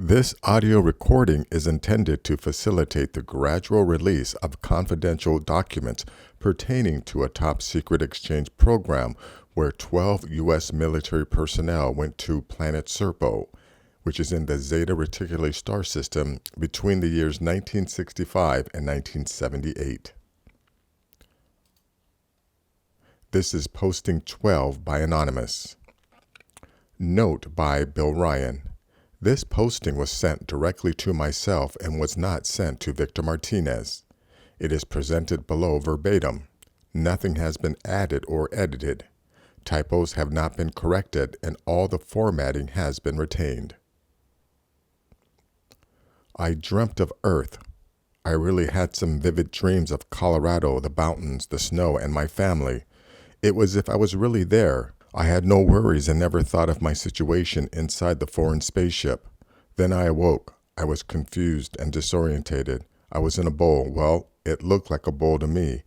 This audio recording is intended to facilitate the gradual release of confidential documents pertaining to a top-secret exchange program where 12 U.S. military personnel went to Planet Serpo, which is in the Zeta Reticuli star system between the years 1965 and 1978. This is posting 12 by Anonymous. Note by Bill Ryan. This posting was sent directly to myself and was not sent to Victor Martinez. It is presented below verbatim. Nothing has been added or edited. Typos have not been corrected and all the formatting has been retained. I dreamt of Earth. I really had some vivid dreams of Colorado, the mountains, the snow, and my family. It was as if I was really there. I had no worries and never thought of my situation inside the foreign spaceship. Then I awoke. I was confused and disorientated. I was in a bowl. Well, it looked like a bowl to me.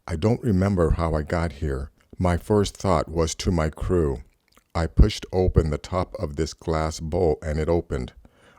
I don't remember how I got here. My first thought was to my crew. I pushed open the top of this glass bowl and it opened.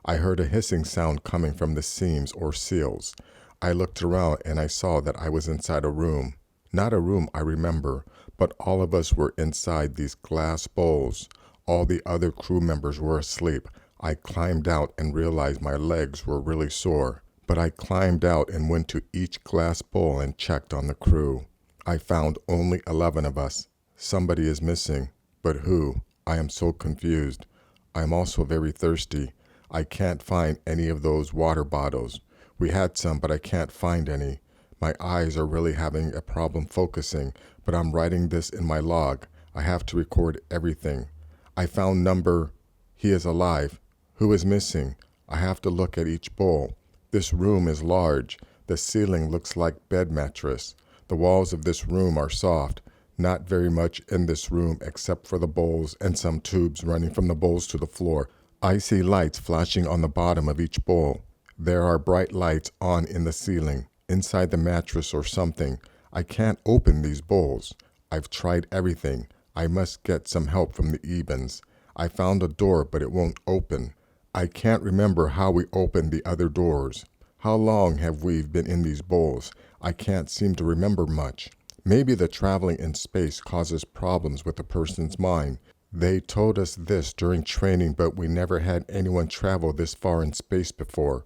I heard a hissing sound coming from the seams or seals. I looked around and I saw that I was inside a room. Not a room I remember, but all of us were inside these glass bowls. All the other crew members were asleep. I climbed out and realized my legs were really sore, but I climbed out and went to each glass bowl and checked on the crew. I found only 11 of us. Somebody is missing, but who? I am so confused. I am also very thirsty. I can't find any of those water bottles. We had some, but I can't find any. My eyes are really having a problem focusing, but I'm writing this in my log. I have to record everything. I found number. He is alive. Who is missing? I have to look at each bowl. This room is large. The ceiling looks like bed mattress. The walls of this room are soft. Not very much in this room except for the bowls and some tubes running from the bowls to the floor. I see lights flashing on the bottom of each bowl. There are bright lights on in the ceiling, inside the mattress or something. I can't open these bowls. I've tried everything. I must get some help from the Ebens. I found a door, but it won't open. I can't remember how we opened the other doors. How long have we been in these bowls? I can't seem to remember much. Maybe the traveling in space causes problems with a person's mind. They told us this during training, but we never had anyone travel this far in space before.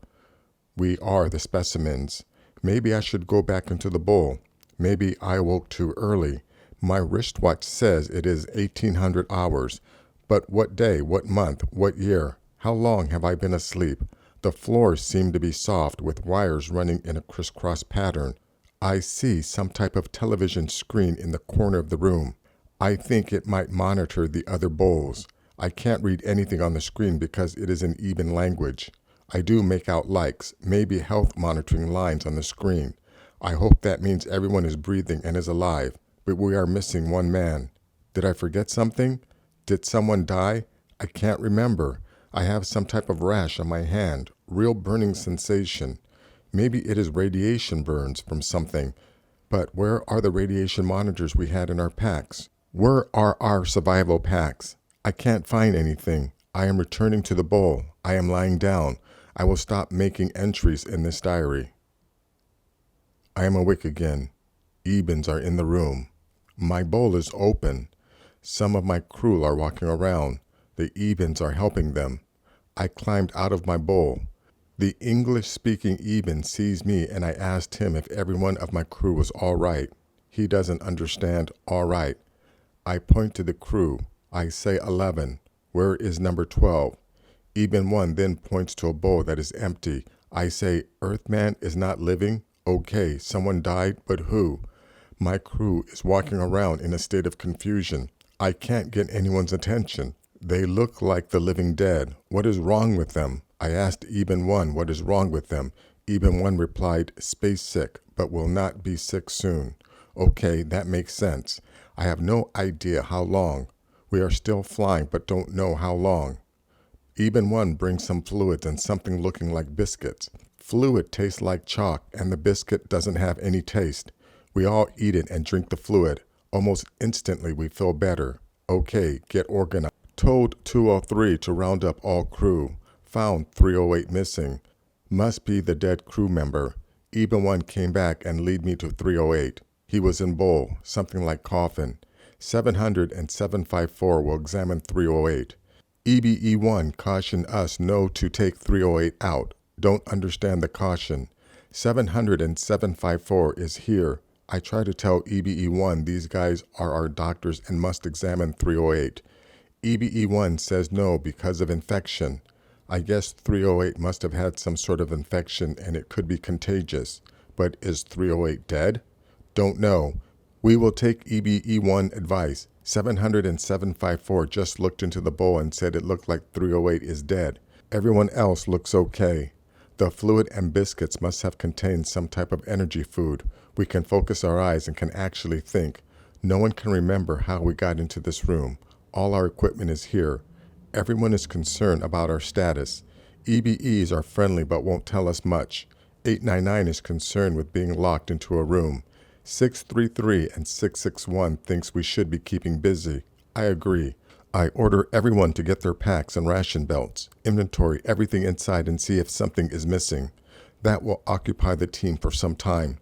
We are the specimens. Maybe I should go back into the bowl. Maybe I woke too early. My wristwatch says it is 1800 hours. But what day, what month, what year? How long have I been asleep? The floors seem to be soft with wires running in a crisscross pattern. I see some type of television screen in the corner of the room. I think it might monitor the other bowls. I can't read anything on the screen because it is in Ebens language. I do make out likes, maybe health monitoring lines on the screen. I hope that means everyone is breathing and is alive, but we are missing one man. Did I forget something? Did someone die? I can't remember. I have some type of rash on my hand, real burning sensation. Maybe it is radiation burns from something. But where are the radiation monitors we had in our packs? Where are our survival packs? I can't find anything. I am returning to the bowl. I am lying down. I will stop making entries in this diary. I am awake again. Ebens are in the room. My bowl is open. Some of my crew are walking around. The Ebens are helping them. I climbed out of my bowl. The English-speaking Ebens sees me and I asked him if everyone of my crew was all right. He doesn't understand all right. I point to the crew. I say 11. Where is number 12? Eben 1 then points to a bowl that is empty. I say, Earthman is not living? Okay, someone died, but who? My crew is walking around in a state of confusion. I can't get anyone's attention. They look like the living dead. What is wrong with them? I asked Eben 1 what is wrong with them. Eben 1 replied, space sick, but will not be sick soon. Okay, that makes sense. I have no idea how long. We are still flying, but don't know how long. Eben 1 brings some fluids and something looking like biscuits. Fluid tastes like chalk, and the biscuit doesn't have any taste. We all eat it and drink the fluid. Almost instantly, we feel better. Okay, get organized. Told 203 to round up all crew. found 308 missing. Must be the dead crew member. Eben 1 came back and lead me to 308. He was in bowl, something like coffin. 700 and 754 will examine 308. EBE1 cautioned us no to take 308 out. Don't understand the caution. 700 and 754 is here. I try to tell EBE1 these guys are our doctors and must examine 308. EBE1 says no because of infection. I guess 308 must have had some sort of infection and it could be contagious. But is 308 dead? Don't know. We will take EBE1 advice. 700 and 754 just looked into the bowl and said it looked like 308 is dead. Everyone else looks okay. The fluid and biscuits must have contained some type of energy food. We can focus our eyes and can actually think. No one can remember how we got into this room. All our equipment is here. Everyone is concerned about our status. EBEs are friendly but won't tell us much. 899 is concerned with being locked into a room. 633 and 661 thinks we should be keeping busy. I agree. I order everyone to get their packs and ration belts, inventory everything inside and see if something is missing. That will occupy the team for some time.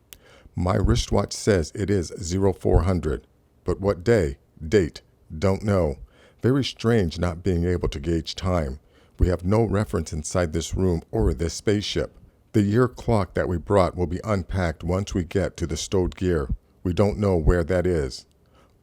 My wristwatch says it is 0400, but what day, date, don't know. Very strange not being able to gauge time. We have no reference inside this room or this spaceship. The year clock that we brought will be unpacked once we get to the stowed gear. We don't know where that is.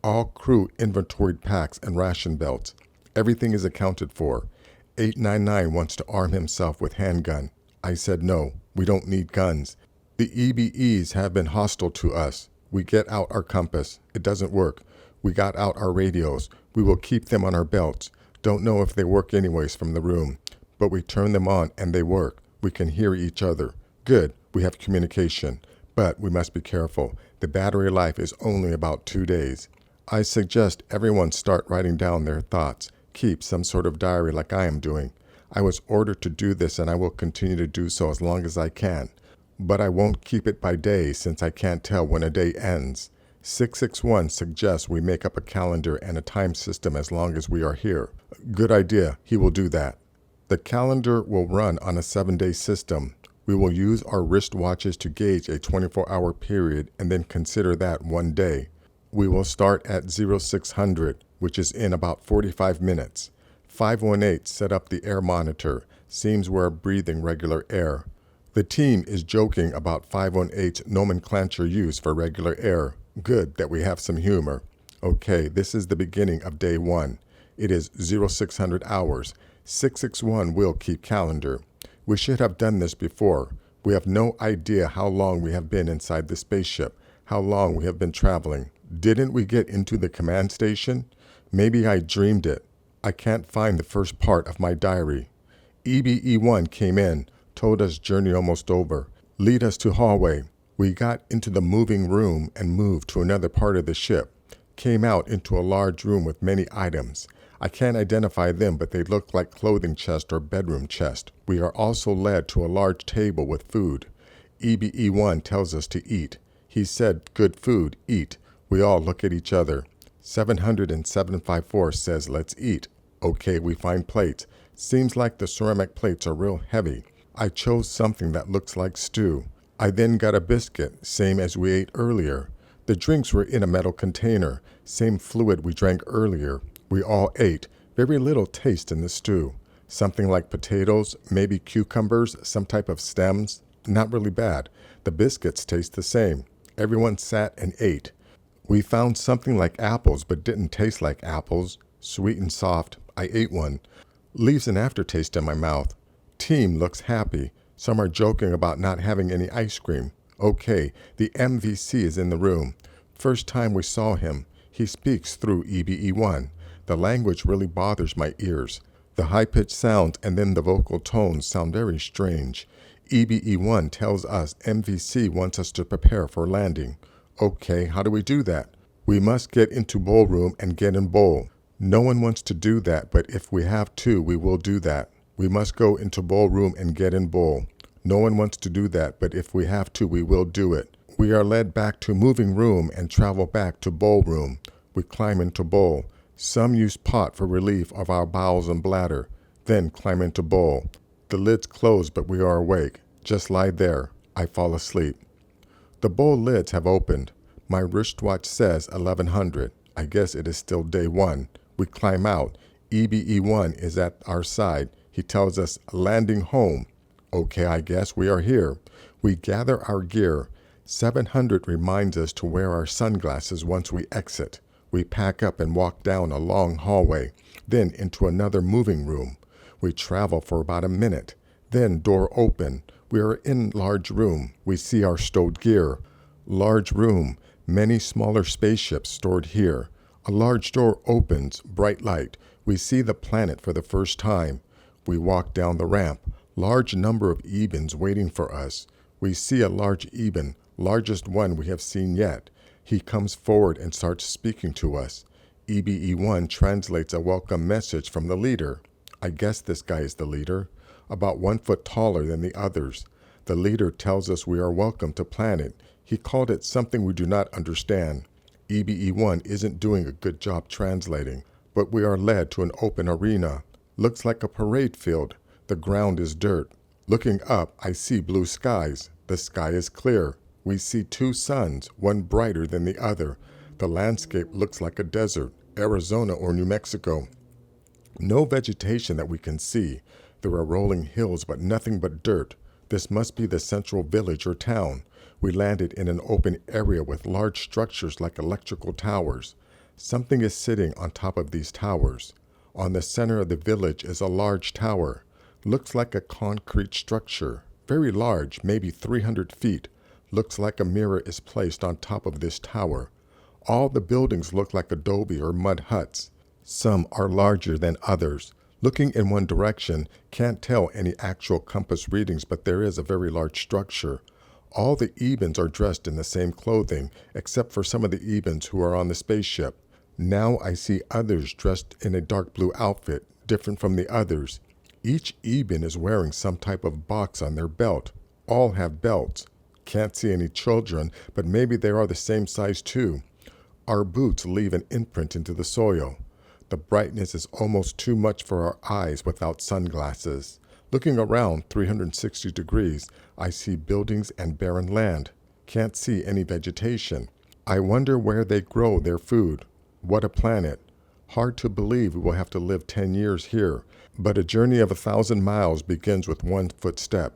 All crew inventoried packs and ration belts. Everything is accounted for. 899 wants to arm himself with handgun. I said no, we don't need guns. The EBEs have been hostile to us. We get out our compass. It doesn't work. We got out our radios. We will keep them on our belts. Don't know if they work anyways from the room. But we turn them on and they work. We can hear each other. Good, we have communication. But we must be careful. The battery life is only about 2 days. I suggest everyone start writing down their thoughts. Keep some sort of diary like I am doing. I was ordered to do this and I will continue to do so as long as I can. But I won't keep it by day since I can't tell when a day ends. 661 suggests we make up a calendar and a time system as long as we are here. Good idea, he will do that. The calendar will run on a 7-day system. We will use our wristwatches to gauge a 24-hour period and then consider that 1 day. We will start at 0600, which is in about 45 minutes. 518 set up the air monitor. Seems we're breathing regular air. The team is joking about 518's nomenclature used for regular air. Good that we have some humor. Okay, this is the beginning of day 1. It is 0600 hours. 661 will keep calendar. We should have done this before. We have no idea how long we have been inside the spaceship, how long we have been traveling. Didn't we get into the command station? Maybe I dreamed it. I can't find the first part of my diary. EBE1 came in, told us journey almost over. Lead us to hallway. We got into the moving room and moved to another part of the ship. Came out into a large room with many items. I can't identify them, but they look like clothing chest or bedroom chest. We are also led to a large table with food. EBE1 tells us to eat. He said, good food, eat. We all look at each other. 700 and 754 says, let's eat. Okay, we find plates. Seems like the ceramic plates are real heavy. I chose something that looks like stew. I then got a biscuit, same as we ate earlier. The drinks were in a metal container, same fluid we drank earlier. We all ate. Very little taste in the stew. Something like potatoes, maybe cucumbers, some type of stems. Not really bad. The biscuits taste the same. Everyone sat and ate. We found something like apples but didn't taste like apples. Sweet and soft. I ate one. Leaves an aftertaste in my mouth. Team looks happy. Some are joking about not having any ice cream. Okay, the MVC is in the room. First time we saw him. He speaks through EBE1. The language really bothers my ears. The high-pitched sounds and then the vocal tones sound very strange. EBE1 tells us MVC wants us to prepare for landing. Okay, how do we do that? We must get into ballroom and get in bowl. No one wants to do that, but if we have to, we will do that. We must go into ballroom and get in bowl. No one wants to do that, but if we have to, we will do it. We are led back to moving room and travel back to ballroom. We climb into bowl. Some use pot for relief of our bowels and bladder, then climb into bowl. The lid's closed, but we are awake. Just lie there. I fall asleep. The bowl lids have opened. My wristwatch says 1100. I guess it is still day 1. We climb out. EBE1 is at our side. He tells us, landing home. Okay, I guess we are here. We gather our gear. 700 reminds us to wear our sunglasses once we exit. We pack up and walk down a long hallway, then into another moving room. We travel for about a minute. Then door open. We are in large room. We see our stowed gear. Large room. Many smaller spaceships stored here. A large door opens. Bright light. We see the planet for the first time. We walk down the ramp. Large number of Ebens waiting for us. We see a large Eben, largest one we have seen yet. He comes forward and starts speaking to us. EBE1 translates a welcome message from the leader. I guess this guy is the leader, about 1 foot taller than the others. The leader tells us we are welcome to planet. He called it something we do not understand. EBE1 isn't doing a good job translating, but we are led to an open arena. Looks like a parade field. The ground is dirt. Looking up, I see blue skies. The sky is clear. We see 2 suns, one brighter than the other. The landscape looks like a desert, Arizona or New Mexico. No vegetation that we can see. There are rolling hills, but nothing but dirt. This must be the central village or town. We landed in an open area with large structures like electrical towers. Something is sitting on top of these towers. On the center of the village is a large tower. Looks like a concrete structure. Very large, maybe 300 feet. Looks like a mirror is placed on top of this tower. All the buildings look like adobe or mud huts. Some are larger than others. Looking in one direction, can't tell any actual compass readings, but there is a very large structure. All the Ebens are dressed in the same clothing, except for some of the Ebens who are on the spaceship. Now I see others dressed in a dark blue outfit, different from the others. Each Eben is wearing some type of box on their belt. All have belts. Can't see any children, but maybe they are the same size too. Our boots leave an imprint into the soil. The brightness is almost too much for our eyes without sunglasses. Looking around 360 degrees, I see buildings and barren land. Can't see any vegetation. I wonder where they grow their food. What a planet. Hard to believe we will have to live 10 years here, but a journey of 1,000 miles begins with 1 footstep.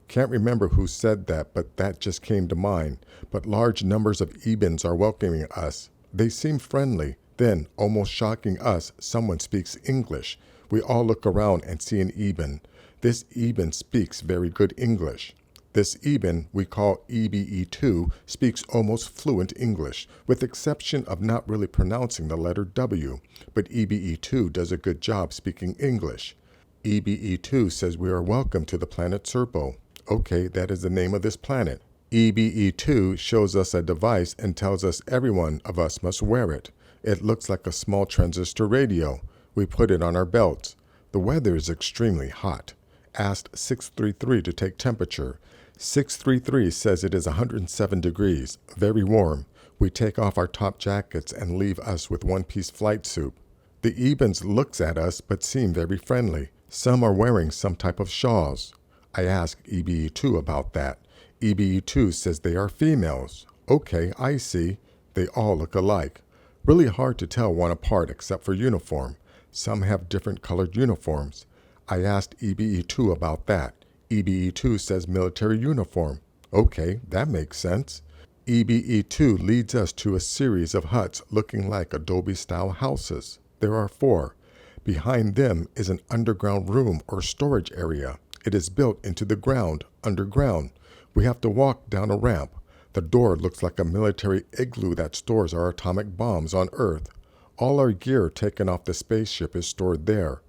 Can't remember who said that, but that just came to mind. But large numbers of Ebens are welcoming us. They seem friendly. Then, almost shocking us, someone speaks English. We all look around and see an Eben. This Eben speaks very good English. This Eben, we call EBE2, speaks almost fluent English, with exception of not really pronouncing the letter W, but EBE2 does a good job speaking English. EBE2 says we are welcome to the Planet Serpo. Okay, that is the name of this planet. EBE2 shows us a device and tells us every one of us must wear it. It looks like a small transistor radio. We put it on our belts. The weather is extremely hot. Asked 633 to take temperature. 633 says it is 107 degrees, very warm. We take off our top jackets and leave us with one-piece flight suit. The Ebens looks at us but seem very friendly. Some are wearing some type of shawls. I ask EBE2 about that. EBE2 says they are females. Okay, I see. They all look alike. Really hard to tell one apart except for uniform. Some have different colored uniforms. I asked EBE2 about that. EBE2 says military uniform. Okay, that makes sense. EBE2 leads us to a series of huts looking like adobe-style houses. There are 4. Behind them is an underground room or storage area. It is built into the ground, underground. We have to walk down a ramp. The door looks like a military igloo that stores our atomic bombs on Earth. All our gear taken off the spaceship is stored there.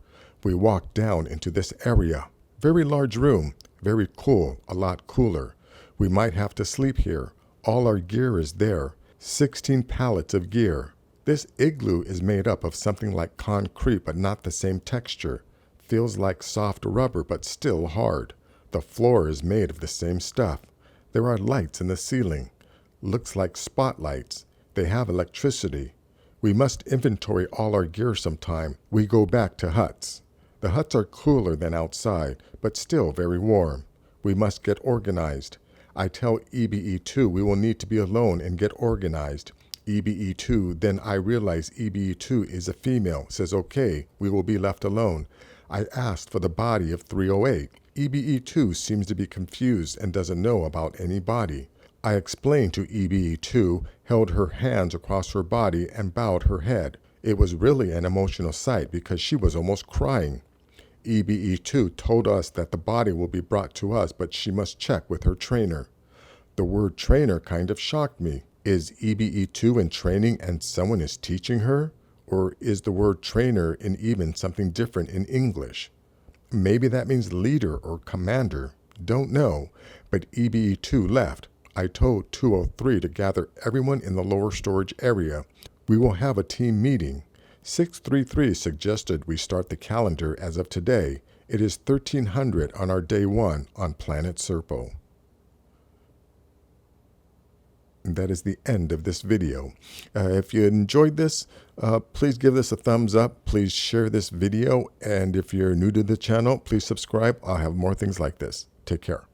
We walk down into this area. Very large room, very cool, a lot cooler. We might have to sleep here. All our gear is there. 16 pallets of gear. This igloo is made up of something like concrete but not the same texture. Feels like soft rubber but still hard. The floor is made of the same stuff. There are lights in the ceiling. Looks like spotlights. They have electricity. We must inventory all our gear sometime. We go back to huts. The huts are cooler than outside, but still very warm. We must get organized. I tell EBE2 we will need to be alone and get organized. EBE2, then I realize EBE2 is a female, says okay, we will be left alone. I asked for the body of 308. EBE2 seems to be confused and doesn't know about any body. I explained to EBE2, held her hands across her body and bowed her head. It was really an emotional sight because she was almost crying. EBE2 told us that the body will be brought to us, but she must check with her trainer. The word trainer kind of shocked me. Is EBE2 in training and someone is teaching her? Or is the word trainer in Ebens something different in English? Maybe that means leader or commander. Don't know. But EBE2 left. I told 203 to gather everyone in the lower storage area. We will have a team meeting. 633 suggested we start the calendar as of today. It is 1300 on our day 1 on Planet Serpo. And that is the end of this video. If you enjoyed this, please give this a thumbs up. Please share this video. And if you're new to the channel, please subscribe. I'll have more things like this. Take care.